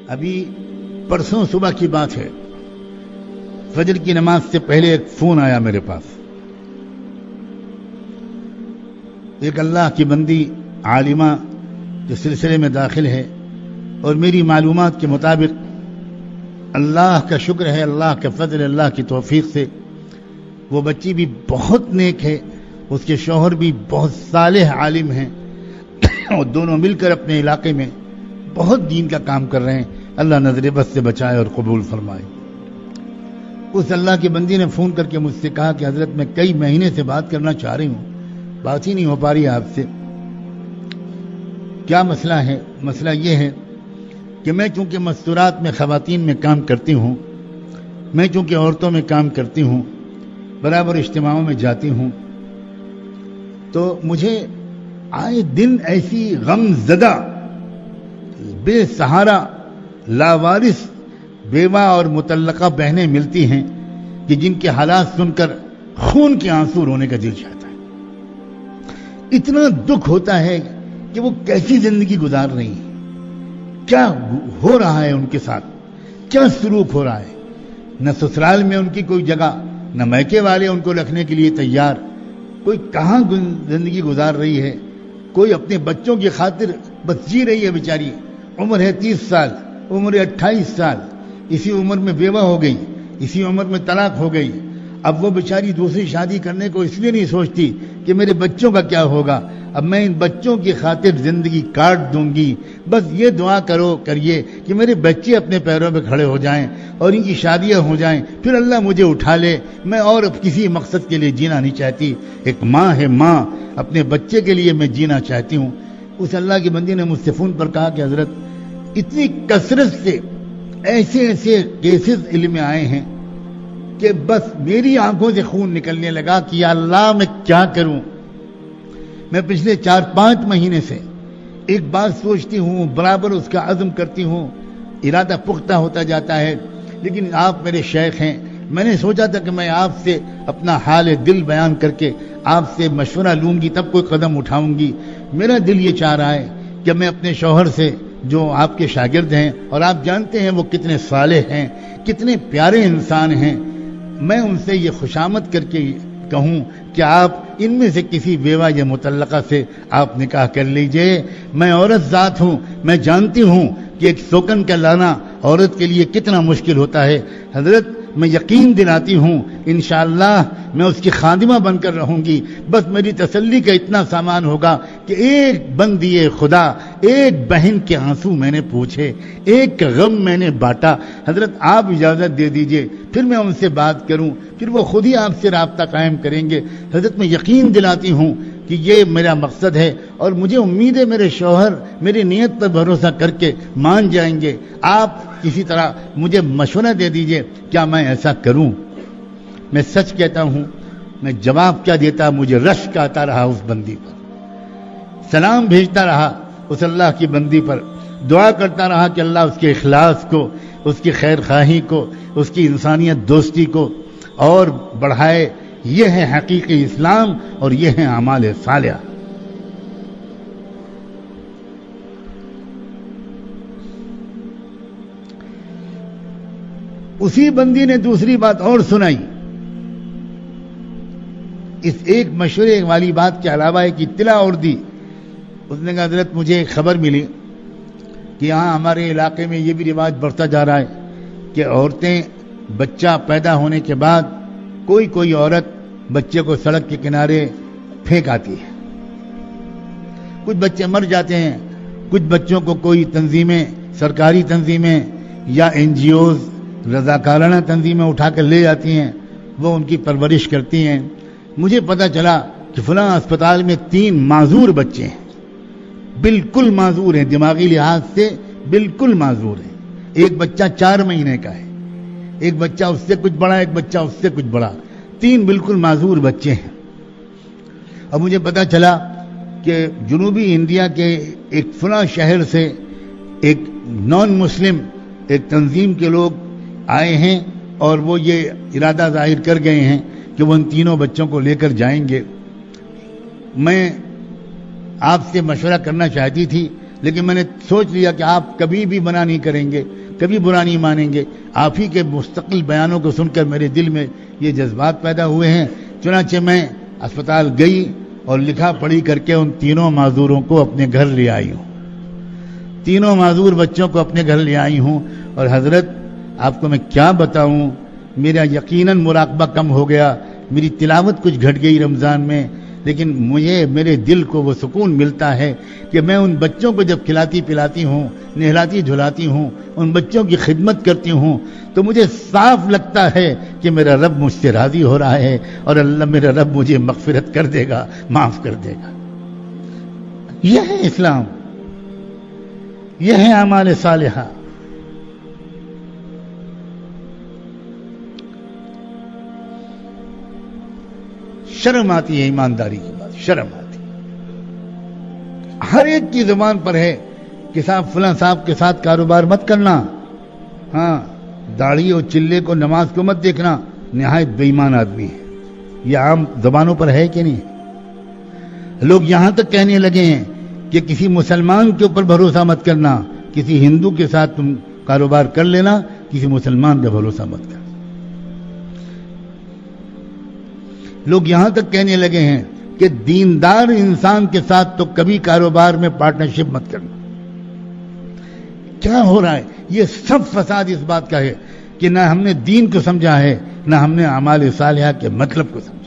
ابھی پرسوں صبح کی بات ہے، فجر کی نماز سے پہلے ایک فون آیا میرے پاس. ایک اللہ کی بندی عالمہ جو سلسلے میں داخل ہے، اور میری معلومات کے مطابق اللہ کا شکر ہے، اللہ کا فضل، اللہ کی توفیق سے وہ بچی بھی بہت نیک ہے، اس کے شوہر بھی بہت صالح عالم ہیں، اور دونوں مل کر اپنے علاقے میں بہت دین کا کام کر رہے ہیں. اللہ نظر بد سے بچائے اور قبول فرمائے. اس اللہ کی بندی نے فون کر کے مجھ سے کہا کہ حضرت میں کئی مہینے سے بات کرنا چاہ رہی ہوں، بات ہی نہیں ہو پا رہی آپ سے. کیا مسئلہ ہے؟ مسئلہ یہ ہے کہ میں چونکہ مستورات میں خواتین میں کام کرتی ہوں، میں چونکہ عورتوں میں کام کرتی ہوں، برابر اجتماعوں میں جاتی ہوں، تو مجھے آئے دن ایسی غم زدہ، بے سہارا، لاوارث بیوہ اور مطلقہ بہنیں ملتی ہیں کہ جن کے حالات سن کر خون کے آنسو رونے کا دل چاہتا ہے. اتنا دکھ ہوتا ہے کہ وہ کیسی زندگی گزار رہی ہیں، کیا ہو رہا ہے ان کے ساتھ، کیا سلوک ہو رہا ہے. نہ سسرال میں ان کی کوئی جگہ، نہ میکے والے ان کو رکھنے کے لیے تیار. کوئی کہاں زندگی گزار رہی ہے، کوئی اپنے بچوں کی خاطر بس جی رہی ہے بیچاری. عمر ہے 30 سال، عمر ہے 28 سال، اسی عمر میں بیوہ ہو گئی، اسی عمر میں طلاق ہو گئی. اب وہ بیچاری دوسری شادی کرنے کو اس لیے نہیں سوچتی کہ میرے بچوں کا کیا ہوگا، اب میں ان بچوں کی خاطر زندگی کاٹ دوں گی. بس یہ دعا کریے کہ میرے بچے اپنے پیروں پہ کھڑے ہو جائیں اور ان کی شادیاں ہو جائیں، پھر اللہ مجھے اٹھا لے. میں اور اب کسی مقصد کے لیے جینا نہیں چاہتی. ایک ماں ہے، ماں اپنے بچے کے لیے میں جینا چاہتی ہوں. اس اللہ کی بندی نے مجھ سے فون پر کہا کہ حضرت اتنی کثرت سے ایسے کیسز علم میں آئے ہیں کہ بس میری آنکھوں سے خون نکلنے لگا کہ یا اللہ میں کیا کروں. میں پچھلے 4-5 مہینے سے ایک بات سوچتی ہوں، برابر اس کا عزم کرتی ہوں، ارادہ پختہ ہوتا جاتا ہے، لیکن آپ میرے شیخ ہیں. میں نے سوچا تھا کہ میں آپ سے اپنا حال دل بیان کر کے آپ سے مشورہ لوں گی تب کوئی قدم اٹھاؤں گی. میرا دل یہ چاہ رہا ہے کہ میں اپنے شوہر سے جو آپ کے شاگرد ہیں، اور آپ جانتے ہیں وہ کتنے صالح ہیں، کتنے پیارے انسان ہیں، میں ان سے یہ خوشامد کر کے کہوں کہ آپ ان میں سے کسی بیوہ یا مطلقہ سے آپ نکاح کر لیجئے. میں عورت ذات ہوں، میں جانتی ہوں کہ ایک سوکن کا لانا عورت کے لیے کتنا مشکل ہوتا ہے. حضرت میں یقین دلاتی ہوں انشاءاللہ میں اس کی خادمہ بن کر رہوں گی. بس میری تسلی کا اتنا سامان ہوگا کہ ایک بندی خدا، ایک بہن کے آنسو میں نے پوچھے، ایک غم میں نے بانٹا. حضرت آپ اجازت دے دیجئے، پھر میں ان سے بات کروں، پھر وہ خود ہی آپ سے رابطہ قائم کریں گے. حضرت میں یقین دلاتی ہوں کہ یہ میرا مقصد ہے، اور مجھے امید ہے میرے شوہر میری نیت پر بھروسہ کر کے مان جائیں گے. آپ کسی طرح مجھے مشورہ دے دیجئے، کیا میں ایسا کروں؟ میں سچ کہتا ہوں، میں جواب کیا دیتا، مجھے رشک آتا رہا اس بندی پر، سلام بھیجتا رہا اس اللہ کی بندی پر، دعا کرتا رہا کہ اللہ اس کے اخلاص کو، اس کی خیر خواہی کو، اس کی انسانیت دوستی کو اور بڑھائے. یہ ہے حقیقی اسلام اور یہ ہے اعمال صالحہ. اسی بندی نے دوسری بات اور سنائی. اس ایک مشورے والی بات کے علاوہ ایک اطلاع اور دی. اس نے کہا حضرت مجھے ایک خبر ملی کہ یہاں ہمارے علاقے میں یہ بھی رواج بڑھتا جا رہا ہے کہ عورتیں بچہ پیدا ہونے کے بعد کوئی عورت بچے کو سڑک کے کنارے پھینک آتی ہے. کچھ بچے مر جاتے ہیں، کچھ بچوں کو کوئی تنظیمیں، سرکاری تنظیمیں یا NGOز، رضاکارانہ تنظیمیں اٹھا کر لے جاتی ہیں، وہ ان کی پرورش کرتی ہیں. مجھے پتا چلا کہ فلاں اسپتال میں 3 معذور بچے ہیں، بالکل معذور ہیں، دماغی لحاظ سے بالکل معذور ہیں. ایک بچہ 4 مہینے کا ہے، ایک بچہ اس سے کچھ بڑا، ایک بچہ اس سے کچھ بڑا، 3 بالکل معذور بچے ہیں. اب مجھے پتا چلا کہ جنوبی انڈیا کے ایک فلاں شہر سے ایک نان مسلم ایک تنظیم کے لوگ آئے ہیں اور وہ یہ ارادہ ظاہر کر گئے ہیں کہ وہ ان تینوں بچوں کو لے کر جائیں گے. میں آپ سے مشورہ کرنا چاہتی تھی لیکن میں نے سوچ لیا کہ آپ کبھی بھی منع نہیں کریں گے, کبھی برا نہیں مانیں گے. آپ ہی کے مستقل بیانوں کو سن کر میرے دل میں یہ جذبات پیدا ہوئے ہیں. چنانچہ میں اسپتال گئی اور لکھا پڑھی کر کے ان تینوں معذوروں کو اپنے گھر لے آئی ہوں. تینوں معذور بچوں کو اپنے گھر لے آئی ہوں. اور حضرت آپ کو میں کیا بتاؤں, میرا یقیناً مراقبہ کم ہو گیا, میری تلاوت کچھ گھٹ گئی رمضان میں, لیکن مجھے میرے دل کو وہ سکون ملتا ہے کہ میں ان بچوں کو جب کھلاتی پلاتی ہوں, نہلاتی دھلاتی ہوں, ان بچوں کی خدمت کرتی ہوں, تو مجھے صاف لگتا ہے کہ میرا رب مجھ سے راضی ہو رہا ہے اور اللہ میرا رب مجھے مغفرت کر دے گا, معاف کر دے گا. یہ ہے اسلام, یہ ہے اعمال صالحہ. شرم آتی ہے ایمانداری کی بات, شرم آتی. ہر ایک کی زبان پر ہے کہ صاحب فلاں صاحب کے ساتھ کاروبار مت کرنا, ہاں داڑھی اور چلے کو نماز کو مت دیکھنا, نہایت بے ایمان آدمی ہے. یہ عام زبانوں پر ہے کہ نہیں؟ لوگ یہاں تک کہنے لگے ہیں کہ کسی مسلمان کے اوپر بھروسہ مت کرنا, کسی ہندو کے ساتھ تم کاروبار کر لینا, کسی مسلمان پہ بھروسہ مت کرنا. لوگ یہاں تک کہنے لگے ہیں کہ دیندار انسان کے ساتھ تو کبھی کاروبار میں پارٹنرشپ مت کرنا. کیا ہو رہا ہے؟ یہ سب فساد اس بات کا ہے کہ نہ ہم نے دین کو سمجھا ہے, نہ ہم نے اعمال صالحہ کے مطلب کو سمجھا.